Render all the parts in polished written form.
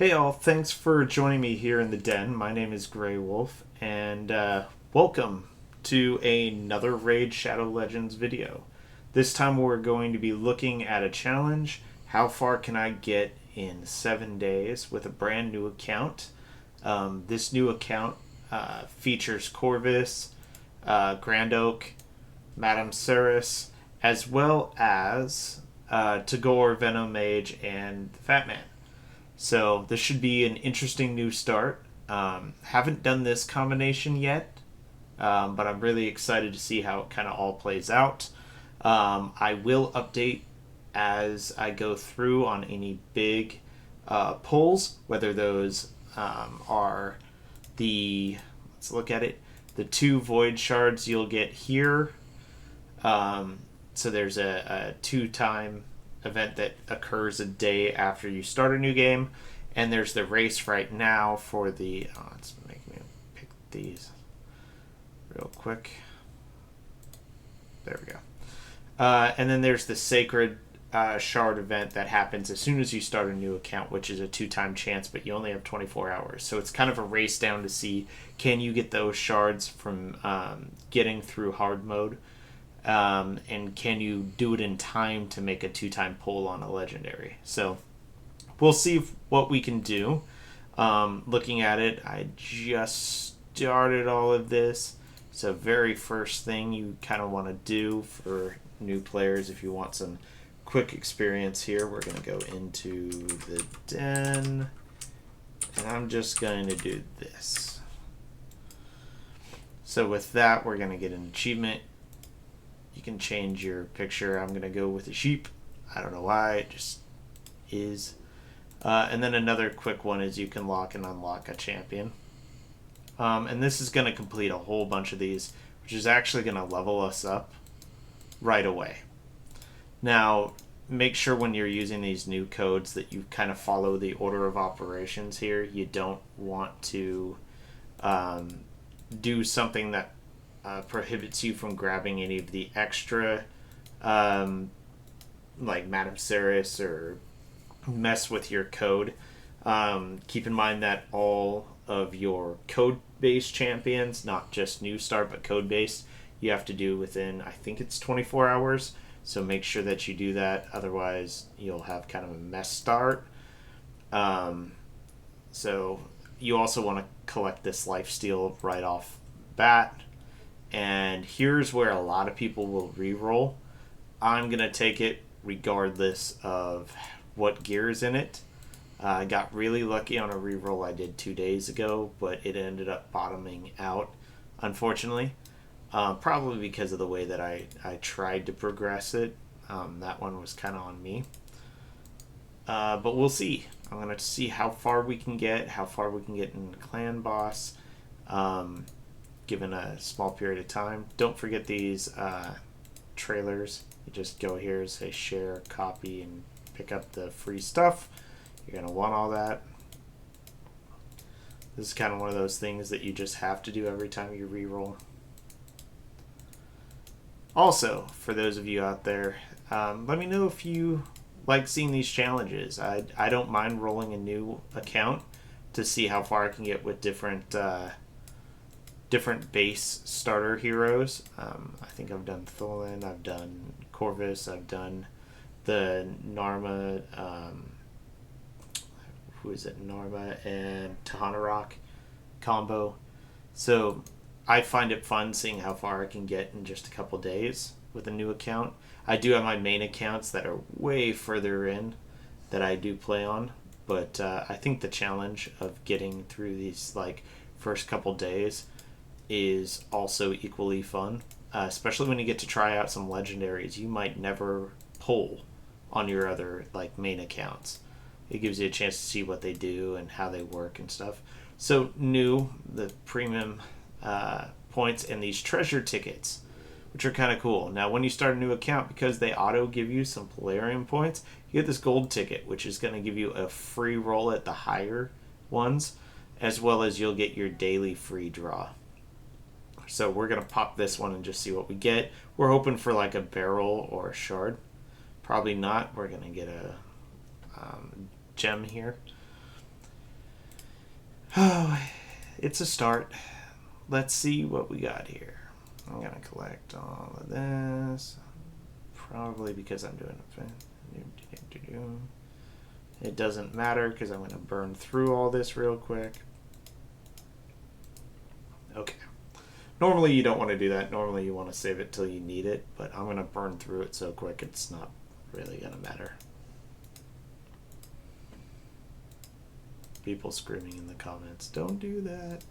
Hey all, thanks for joining me here in the den. My name is Grey Wolf, and welcome to another Raid Shadow Legends video. This time we're going to be looking at a challenge. How far can I get in 7 days with a brand new account? This new account features Corvis, Grand Oak, Madame Serris, as well as Tagoar, Veno Mage, and FatMan. So this should be an interesting new start. Haven't done this combination yet, but I'm really excited to see how it kind of all plays out. I will update as I go through on any big pulls, whether those are let's look at it, the 2 void shards you'll get here. So there's a 2-time event that occurs a day after you start a new game, and there's the race right now for the let's make me pick these real quick. There we go. And then there's the sacred shard event that happens as soon as you start a new account, which is a 2-time chance, but you only have 24 hours, so it's kind of a race down to see, can you get those shards from getting through hard mode. And can you do it in time to make a 2-time pull on a legendary? So we'll see what we can do. Looking at it, I just started all of this. So very first thing you kind of want to do for new players, if you want some quick experience here, we're going to go into the den, and I'm just going to do this. So with that, we're going to get an achievement. You can change your picture. I'm going to go with a sheep. I don't know why, it just is. And then another quick one is you can lock and unlock a champion. And this is going to complete a whole bunch of these, which is actually going to level us up right away. Now, make sure when you're using these new codes that you kind of follow the order of operations here. You don't want to do something that prohibits you from grabbing any of the extra, like Madame Serris, or mess with your code. Keep in mind that all of your code-based champions, not just new start, but code-based, you have to do within, I think it's 24 hours. So make sure that you do that. Otherwise, you'll have kind of a mess start. So you also want to collect this lifesteal right off bat. And here's where a lot of people will re-roll. I'm going to take it regardless of what gear is in it. I got really lucky on a re-roll I did 2 days ago, but it ended up bottoming out, unfortunately. Probably because of the way that I tried to progress it. That one was kind of on me. But we'll see. I'm going to see how far we can get in Clan Boss. Given a small period of time. Don't forget these trailers. You just go here, say share, copy, and pick up the free stuff. You're going to want all that. This is kind of one of those things that you just have to do every time you re-roll. Also, for those of you out there, let me know if you like seeing these challenges. I don't mind rolling a new account to see how far I can get with different base starter heroes. I think I've done Tholan, I've done Corvis, I've done the Narma, who is it, Narma and Tahanarok combo. So I find it fun seeing how far I can get in just a couple days with a new account. I do have my main accounts that are way further in that I do play on, but I think the challenge of getting through these first couple days is also equally fun, especially when you get to try out some legendaries you might never pull on your other main accounts. It gives you a chance to see what they do and how they work and stuff. So new, the premium points and these treasure tickets, which are kind of cool. Now when you start a new account, because they auto give you some Polarium points, you get this gold ticket, which is going to give you a free roll at the higher ones, as well as you'll get your daily free draw. So we're going to pop this one and just see what we get. We're hoping for a barrel or a shard. Probably not. We're going to get a gem here. Oh, it's a start. Let's see what we got here. I'm going to collect all of this. Probably because I'm doing a thing. It doesn't matter because I'm going to burn through all this real quick. Okay. Normally you don't want to do that. Normally you want to save it till you need it, but I'm going to burn through it so quick it's not really going to matter. People screaming in the comments, don't do that.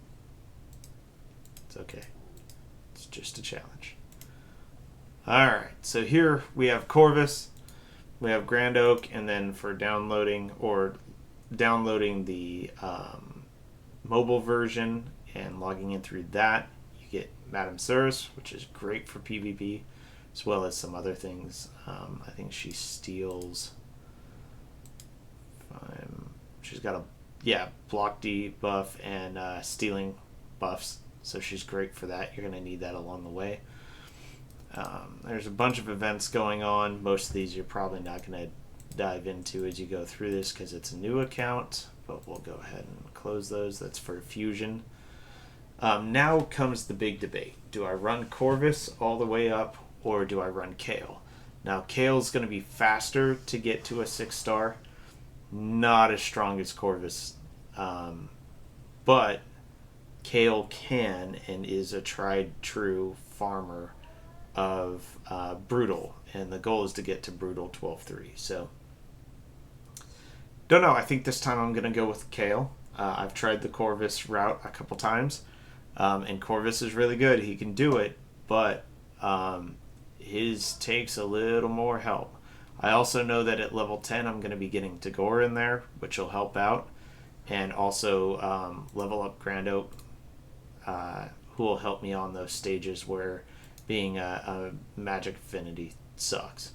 It's okay. It's just a challenge. Alright, so here we have Corvis, we have Grand Oak, and then for downloading the mobile version and logging in through that, you get Madame Serris, which is great for PvP, as well as some other things. I think she steals... she's got a block D buff and stealing buffs, so she's great for that. You're going to need that along the way. There's a bunch of events going on. Most of these you're probably not going to dive into as you go through this because it's a new account, but we'll go ahead and close those. That's for Fusion. Now comes the big debate. Do I run Corvis all the way up or do I run Kale? Now Kale's going to be faster to get to a 6-star. Not as strong as Corvis, but Kale can and is a tried true farmer of Brutal, and the goal is to get to Brutal 12-3. So, don't know. I think this time I'm going to go with Kale. I've tried the Corvis route a couple times, and Corvis is really good. He can do it, but his takes a little more help. I also know that at level 10 I'm going to be getting Tagoar in there, which will help out, and also level up Grand Oak, who will help me on those stages where being a magic affinity sucks.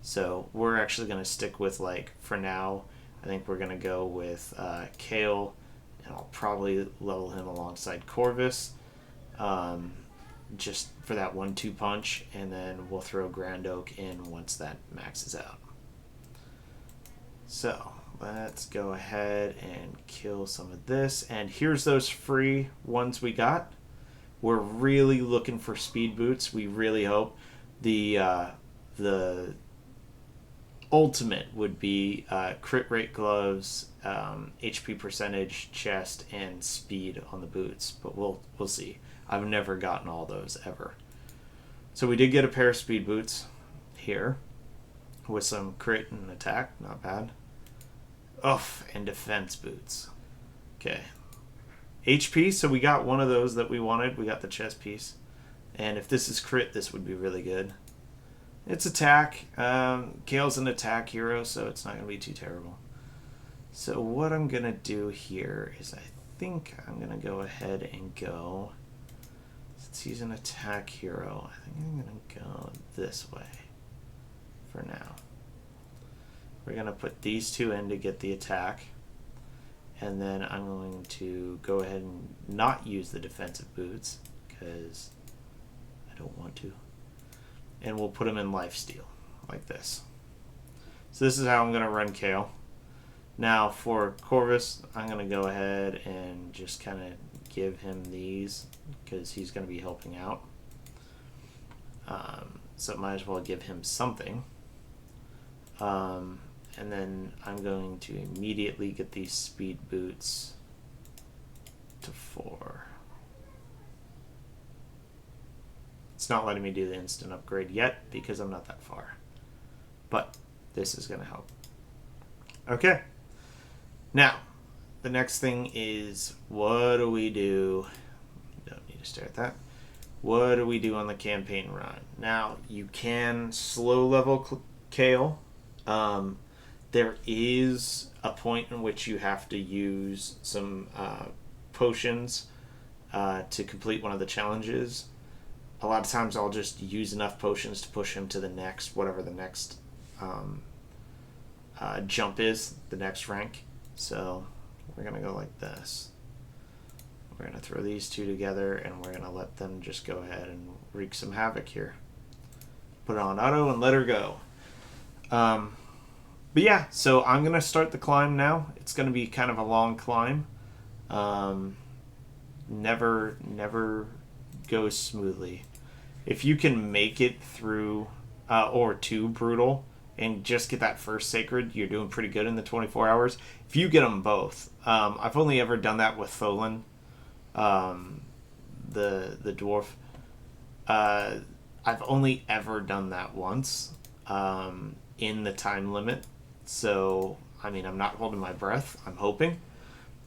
So we're actually going to stick with, like, for now, I think we're going to go with Kale, and I'll probably level him alongside Corvis, just for that 1-2 punch, and then we'll throw Grand Oak in once that maxes out. So let's go ahead and kill some of this, and here's those free ones we got. We're really looking for speed boots. We really hope. The ultimate would be crit rate gloves, HP percentage, chest, and speed on the boots, but we'll see. I've never gotten all those ever. So we did get a pair of speed boots here with some crit and attack, not bad. Oh, and defense boots. Okay. HP, so we got one of those that we wanted. We got the chest piece. And if this is crit, this would be really good. It's attack. Kale's an attack hero, so it's not going to be too terrible. So what I'm going to do here is I think I'm going to go ahead and go... Since he's an attack hero, I think I'm going to go this way for now. We're going to put these two in to get the attack. And then I'm going to go ahead and not use the defensive boots because I don't want to. And we'll put them in lifesteal like this. So this is how I'm going to run Kale. Now for Corvis, I'm going to go ahead and just kind of give him these because he's going to be helping out. So might as well give him something. And then I'm going to immediately get these speed boots to 4. It's not letting me do the instant upgrade yet because I'm not that far. But this is going to help. Okay. Now, the next thing is, what do we do? Don't need to stare at that. What do we do on the campaign run? Now, you can slow level Kale. There is a point in which you have to use some potions to complete one of the challenges. A lot of times I'll just use enough potions to push him to the next, whatever the next jump is, the next rank. So we're going to go like this. We're going to throw these two together and we're going to let them just go ahead and wreak some havoc here. Put it on auto and let her go. But yeah, so I'm going to start the climb now. It's going to be kind of a long climb. Um, never goes smoothly. If you can make it through or to brutal and just get that first sacred, you're doing pretty good in the 24 hours. If you get them both, I've only ever done that with Tholen, the dwarf. I've only ever done that once in the time limit. So, I mean, I'm not holding my breath. I'm hoping.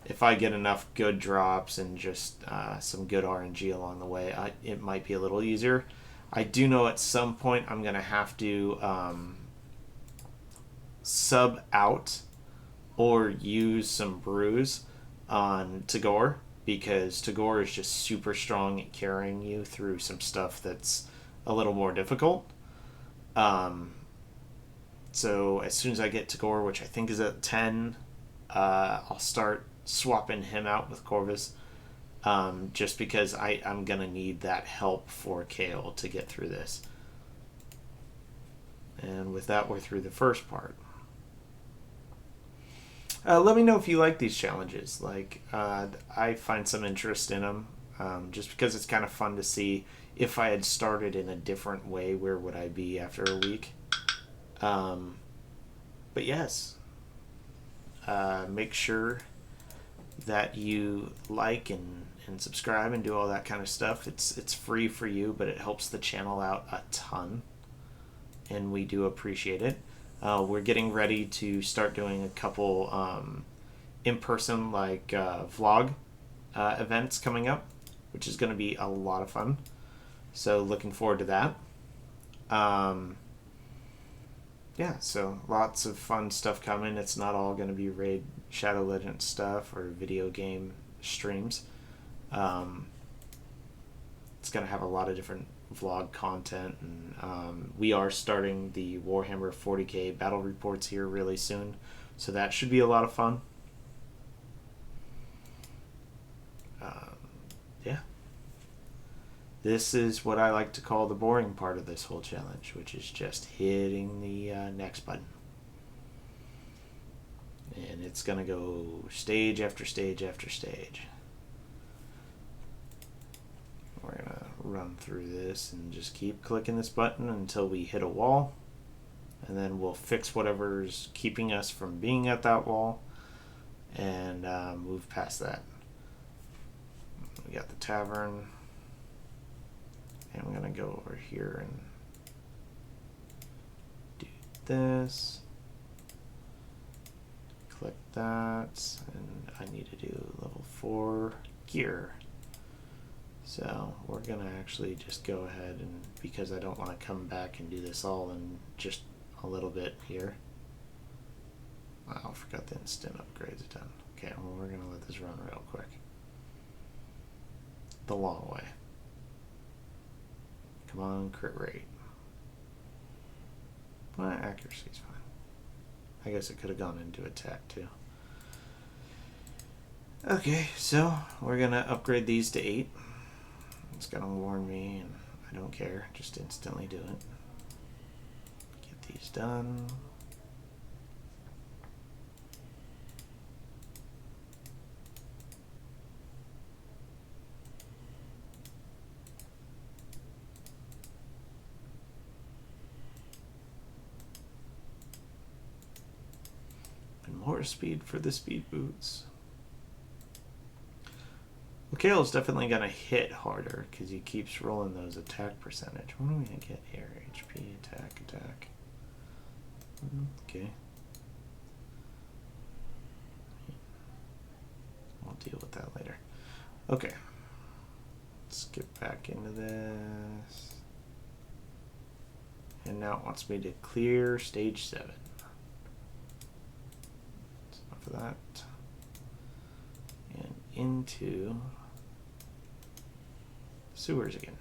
If I get enough good drops and just some good RNG along the way, it might be a little easier. I do know at some point I'm going to have to sub out or use some brews on Tagoar, because Tagoar is just super strong at carrying you through some stuff that's a little more difficult. So as soon as I get Tagoar, which I think is at 10, I'll start swapping him out with Corvis, just because I'm going to need that help for Kale to get through this. And with that, we're through the first part. Let me know if you like these challenges. Like, I find some interest in them, just because it's kind of fun to see if I had started in a different way, where would I be after a week? But yes, make sure that you like and subscribe and do all that kind of stuff. It's free for you, but it helps the channel out a ton, and we do appreciate it. We're getting ready to start doing a couple in-person vlog events coming up, which is going to be a lot of fun. So looking forward to that. Yeah, so lots of fun stuff coming. It's not all going to be Raid Shadow Legends stuff or video game streams. It's going to have a lot of different vlog content, and we are starting the Warhammer 40k battle reports here really soon, so that should be a lot of fun. Yeah, this is what I like to call the boring part of this whole challenge, which is just hitting the next button, and it's gonna go stage after stage after stage. We're gonna run through this and just keep clicking this button until we hit a wall, and then we'll fix whatever's keeping us from being at that wall and move past that. We got the tavern, and I'm gonna go over here and do this, click that, and I need to do level 4 gear. So we're going to actually just go ahead, and because I don't want to come back and do this all in just a little bit here. Wow, I forgot the instant upgrades done. Okay, well, we're going to let this run real quick. The long way. Come on, crit rate. Well, accuracy's fine. I guess it could have gone into attack too. Okay, so we're going to upgrade these to 8. It's gonna warn me, and I don't care. Just instantly do it. Get these done. And more speed for the speed boots. Well, Kale's definitely going to hit harder because he keeps rolling those attack percentage. What are we going to get here? HP, attack. Okay. We'll deal with that later. Okay. Let's get back into this. And now it wants me to clear stage 7. That's enough of that. And into sewers again.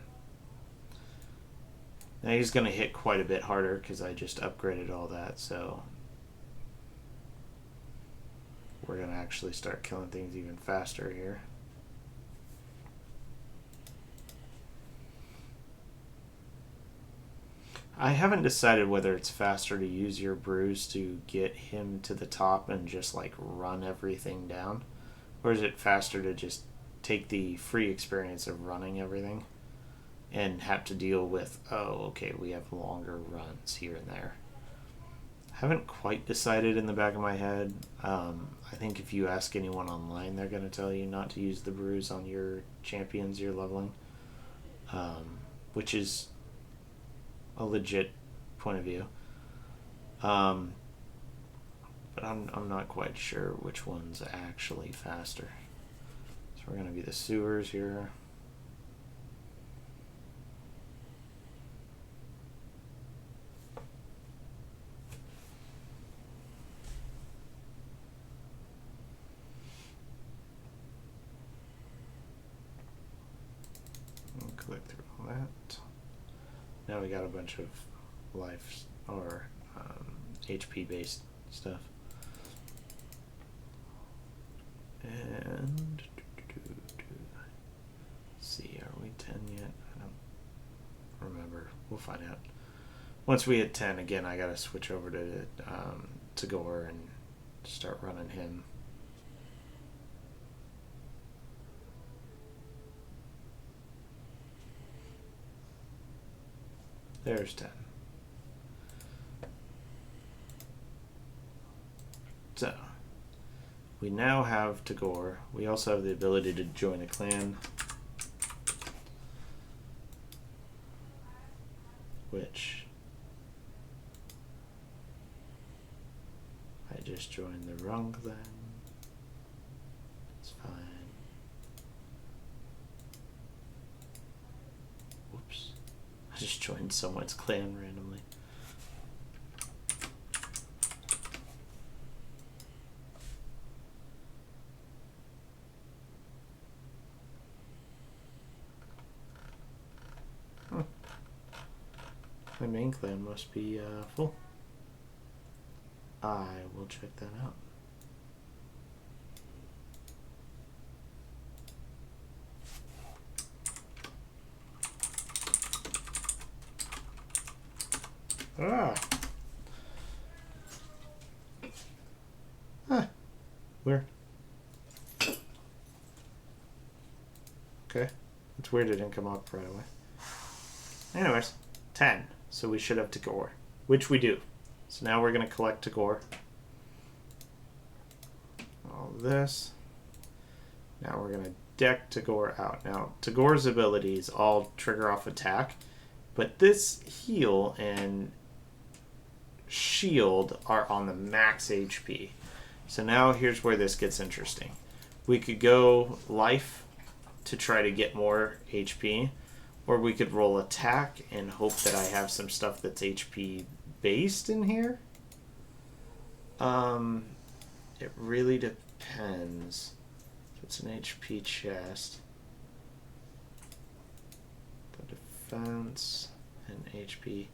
Now he's going to hit quite a bit harder because I just upgraded all that, so we're going to actually start killing things even faster here. I haven't decided whether it's faster to use your brews to get him to the top and just like run everything down, Or is it faster to just take the free experience of running everything and have to deal with, oh, okay, we have longer runs here and there? Haven't quite decided in the back of my head. I think if you ask anyone online, they're going to tell you not to use the brews on your champions you're leveling, which is a legit point of view. But I'm not quite sure which one's actually faster. So we're going to be the sewers here. Click through all that. Now we got a bunch of life or HP based stuff. And see, are we 10 yet? I don't remember. We'll find out. Once we hit 10 again, I gotta switch over to Tagoar and start running him. There's 10. So, we now have Tagoar. We also have the ability to join a clan, which I just joined the wrong clan. It's fine. Whoops. I just joined someone's clan randomly. My main clan must be full. I will check that out. Ah. Huh. Weird. Okay. It's weird it didn't come up right away. Anyways, 10. So we should have Tagoar, which we do. So now we're going to collect Tagoar. All this. Now we're going to deck Tagoar out. Now, Tagoar's abilities all trigger off attack, but this heal and shield are on the max HP. So now here's where this gets interesting. We could go life to try to get more HP, or we could roll attack and hope that I have some stuff that's HP based in here. It really depends. So it's an HP chest. The defense and HP.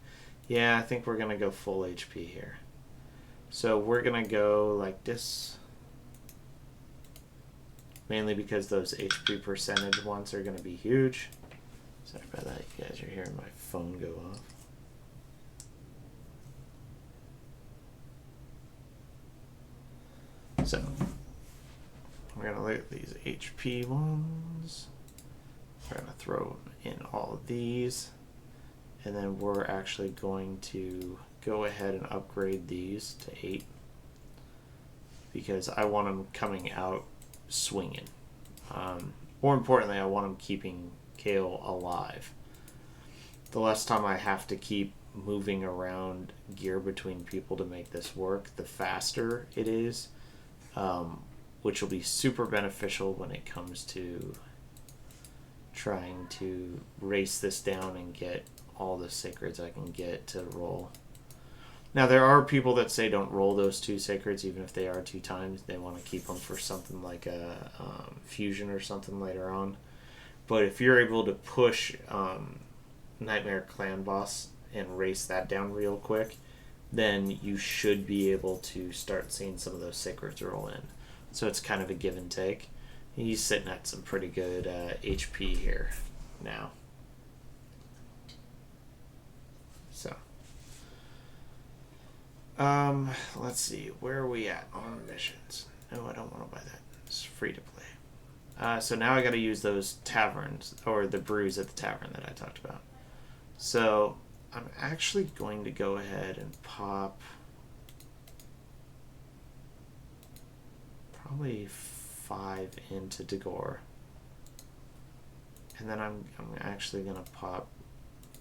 Yeah, I think we're gonna go full HP here. So we're gonna go like this. Mainly because those HP percentage ones are gonna be huge. Sorry about that, you guys are hearing my phone go off. So, we're going to look at these HP ones. We're going to throw in all of these. And then we're actually going to go ahead and upgrade these to 8. Because I want them coming out swinging. More importantly, I want them keeping Kale alive. The less time I have to keep moving around gear between people to make this work, the faster it is, which will be super beneficial when it comes to trying to race this down and get all the sacreds I can get to roll. Now, there are people that say don't roll those 2 sacreds, even if they are 2 times. They want to keep them for something like a fusion or something later on. But if you're able to push Nightmare Clan Boss and race that down real quick, then you should be able to start seeing some of those sacreds roll in. So it's kind of a give and take. He's sitting at some pretty good HP here now. So, let's see, where are we at on missions? No, I don't want to buy that. It's free to play. So now I got to use those taverns, or the brews at the tavern that I talked about. So I'm actually going to go ahead and pop probably 5 into Tagoar. And then I'm actually going to pop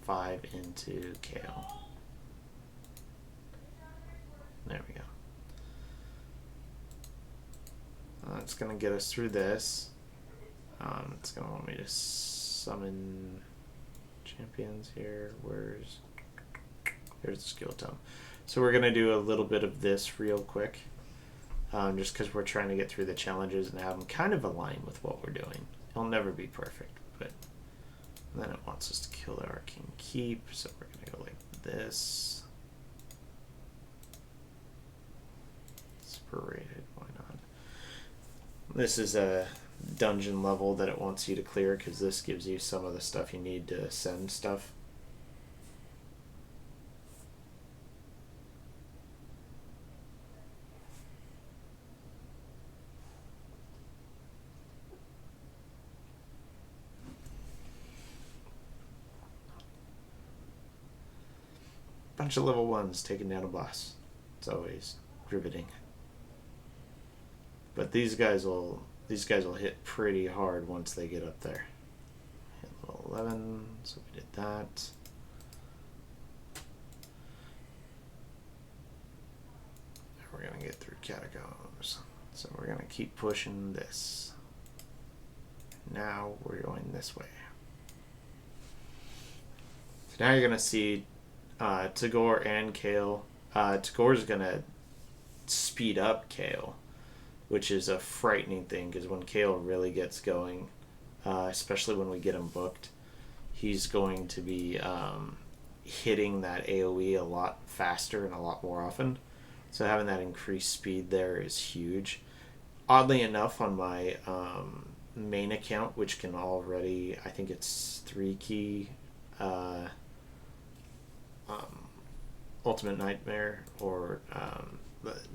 5 into Kale. There we go. It's going to get us through this. It's going to want me to summon champions here. Here's the skill tome. So we're going to do a little bit of this real quick. Just because we're trying to get through the challenges and have them kind of align with what we're doing. It'll never be perfect, but then it wants us to kill the Arcane Keep, so we're going to go like this. Separated, why not? This is a dungeon level that it wants you to clear because this gives you some of the stuff you need to send stuff. Bunch of level 1s taking down a boss. It's always riveting. But these guys will hit pretty hard once they get up there. Hit level 11, so we did that. And we're gonna get through catacombs. So we're gonna keep pushing this. Now we're going this way. So now you're gonna see Tagoar and Kale. Tagoar's gonna speed up Kale, which is a frightening thing because when Kale really gets going, especially when we get him booked, he's going to be hitting that AoE a lot faster and a lot more often. So having that increased speed there is huge. Oddly enough, on my main account, which can already, I think it's 3 key Ultimate Nightmare or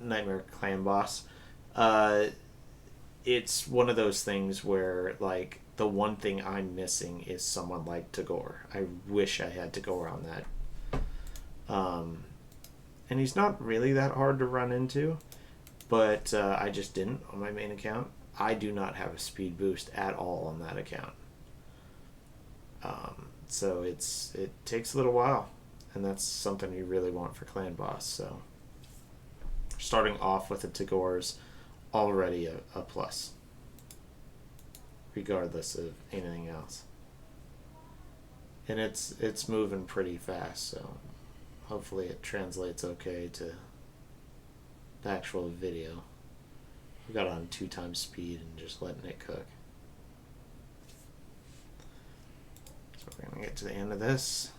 Nightmare Clan Boss. It's one of those things where, like, the one thing I'm missing is someone like Tagoar. I wish I had Tagoar on that. And he's not really that hard to run into, but I just didn't on my main account. I do not have a speed boost at all on that account. So it takes a little while, and that's something you really want for Clan Boss. So starting off with the Tagoar's already a plus, regardless of anything else. And it's moving pretty fast, so hopefully it translates okay to the actual video. We got on 2 times speed and just letting it cook. So we're gonna get to the end of this.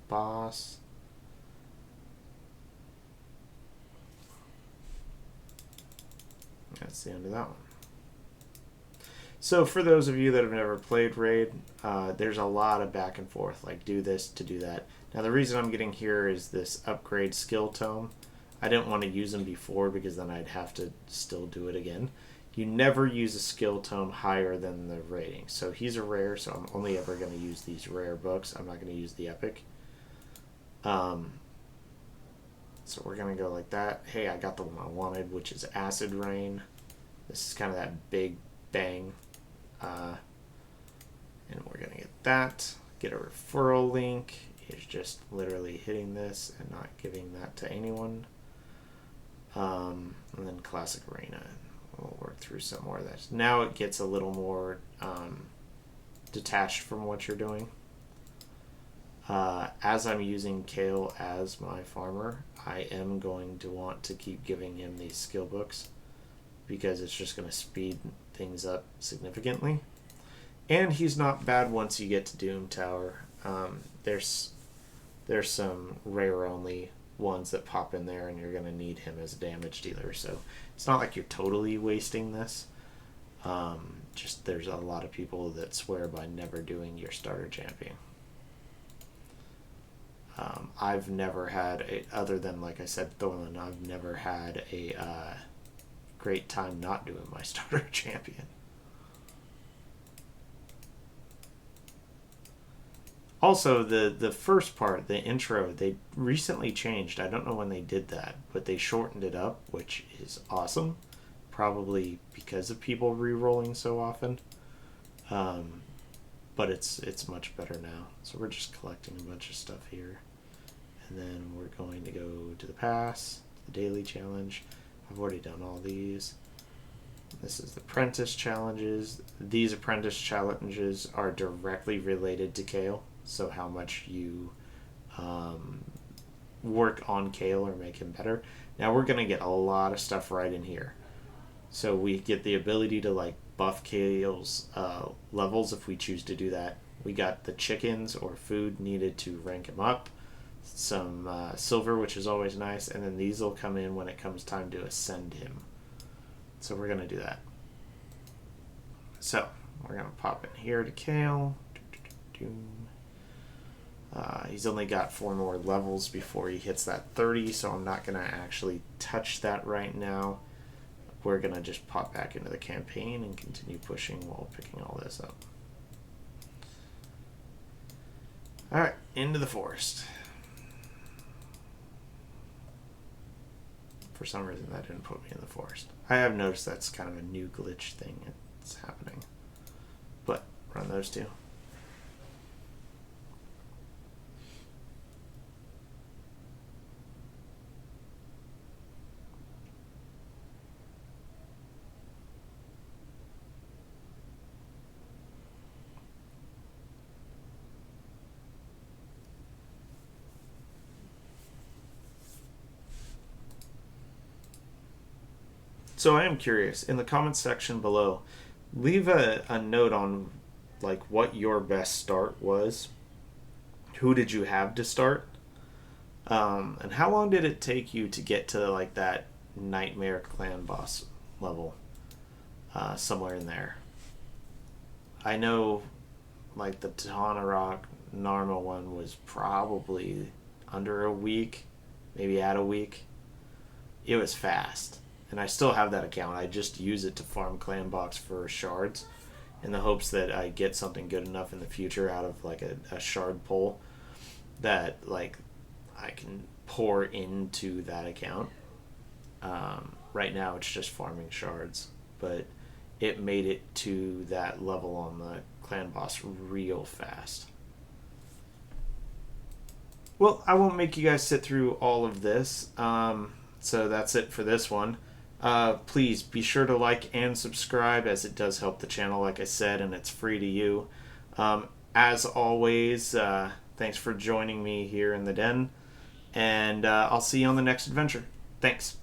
Boss. That's the end of that one. So for those of you that have never played Raid, there's a lot of back and forth, like do this to do that. Now the reason I'm getting here is this upgrade skill tome. I didn't want to use them before because then I'd have to still do it again. You never use a skill tome higher than the rating. So he's a rare, so I'm only ever going to use these rare books. I'm not going to use the epic. So we're going to go like that. Hey, I got the one I wanted, which is Acid Rain. This is kind of that big bang. And we're going to get that. Get a referral link. It's just literally hitting this and not giving that to anyone. And then Classic Arena. We'll work through some more of that. Now it gets a little more detached from what you're doing. As I'm using Kale as my farmer, I am going to want to keep giving him these skill books because it's just going to speed things up significantly. And he's not bad once you get to Doom Tower. There's some rare only ones that pop in there and you're going to need him as a damage dealer. So it's not like you're totally wasting this. Just there's a lot of people that swear by never doing your starter champion. I've never had other than, like I said, Thorlin, I've never had a great time not doing my starter champion. Also, the first part, the intro, they recently changed. I don't know when they did that, but they shortened it up, which is awesome. Probably because of people re-rolling so often. But it's much better now. So we're just collecting a bunch of stuff here. And then we're going to go to the pass, the daily challenge. I've already done all these. This is the apprentice challenges. These apprentice challenges are directly related to Kale. So how much you work on Kale or make him better. Now we're going to get a lot of stuff right in here. So we get the ability to like buff Kale's levels if we choose to do that. We got the chickens or food needed to rank him up. Some silver, which is always nice. And then these will come in when it comes time to ascend him. So we're going to do that. So we're going to pop in here to Kale. He's only got 4 more levels before he hits that 30, so I'm not going to actually touch that right now. We're going to just pop back into the campaign and continue pushing while picking all this up. Alright, into the forest. For some reason that didn't put me in the forest. I have noticed that's kind of a new glitch thing that's happening. But run those two. So I am curious, in the comments section below, leave a note on like what your best start was. Who did you have to start? And how long did it take you to get to like that nightmare clan boss level? Somewhere in there. I know like the Tagoar Narma one was probably under a week, maybe at a week. It was fast. And I still have that account. I just use it to farm clan box for shards in the hopes that I get something good enough in the future out of like a shard pull that like I can pour into that account. Right now it's just farming shards, but it made it to that level on the clan boss real fast. Well, I won't make you guys sit through all of this. So that's it for this one. Please be sure to like and subscribe, as it does help the channel, like I said, and it's free to you. As always, thanks for joining me here in the den, and I'll see you on the next adventure. Thanks.